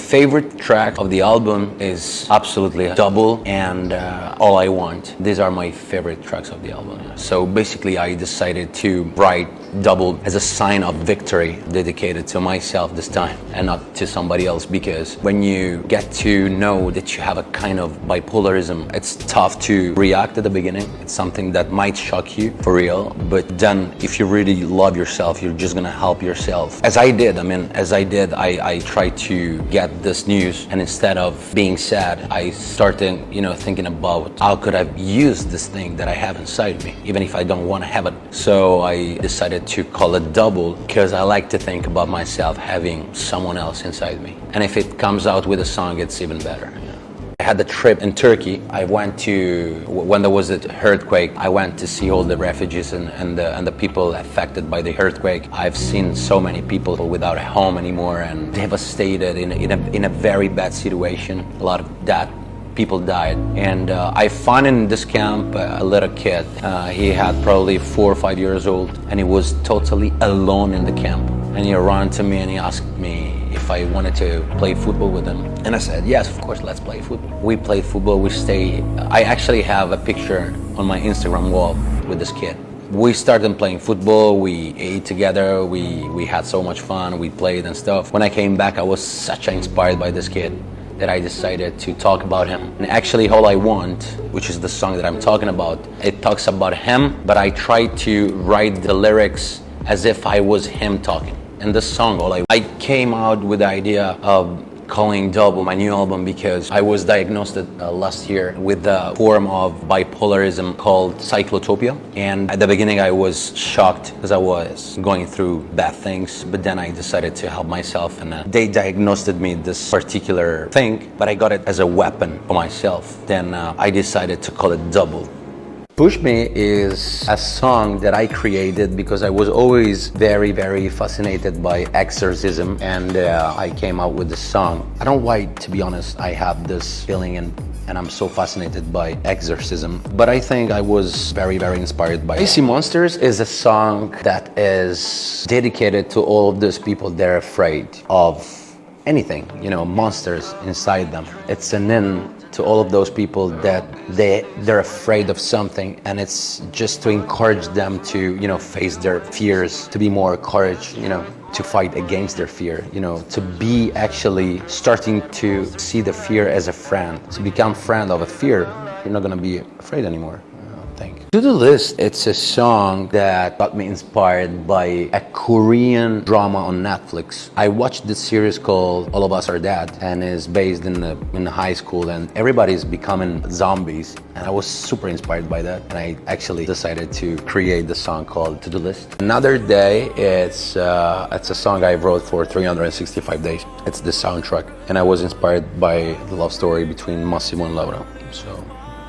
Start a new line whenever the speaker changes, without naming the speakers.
Favorite track of the album is absolutely Double and All I Want. These are my favorite tracks of the album. So basically I decided to write Double as a sign of victory, dedicated to myself this time and not to somebody else, because when you get to know that you have a kind of bipolarism, it's tough to react at the beginning. It's something that might shock you for real, but then if you really love yourself, you're just gonna help yourself. As I did, I tried to get this news, and instead of being sad, I started, thinking about how could I use this thing that I have inside me, even if I don't want to have it. So I decided to call it Double, because I like to think about myself having someone else inside me. And if it comes out with a song, it's even better. I had the trip in Turkey. I went to, when there was an earthquake, I went to see all the refugees and the people affected by the earthquake. I've seen so many people without a home anymore and devastated in a very bad situation. A lot of that. People died, and I found in this camp a little kid. He had probably 4 or 5 years old, and he was totally alone in the camp. And he ran to me and he asked me if I wanted to play football with him. And I said, yes, of course, let's play football. We played football, I actually have a picture on my Instagram wall with this kid. We started playing football, we ate together, we had so much fun, we played and stuff. When I came back, I was such inspired by this kid that I decided to talk about him. And actually, All I Want, which is the song that I'm talking about, it talks about him, but I tried to write the lyrics as if I was him talking. And this song, I came out with the idea of calling Double my new album because I was diagnosed last year with a form of bipolarism called cyclotopia. And at the beginning I was shocked because I was going through bad things, but then I decided to help myself, and they diagnosed me this particular thing, but I got it as a weapon for myself. Then I decided to call it Double. Push Me is a song that I created because I was always very, very fascinated by exorcism, and I came out with this song. I don't know why, to be honest, I have this feeling and I'm so fascinated by exorcism, but I think I was very, very inspired by it. I See Monsters is a song that is dedicated to all of those people that are afraid of anything, monsters inside them. It's an in to all of those people that they're afraid of something, and it's just to encourage them to face their fears, to be more courage, to fight against their fear, to be actually starting to see the fear as a friend, to become friend of a fear. You're not gonna be afraid anymore. To the List, it's a song that got me inspired by a Korean drama on Netflix. I watched this series called All of Us Are Dead, and is based in high school, and everybody's becoming zombies. And I was super inspired by that, and I actually decided to create the song called To The List. Another Day, it's a song I wrote for 365 days. It's the soundtrack, and I was inspired by the love story between Massimo and Laura. So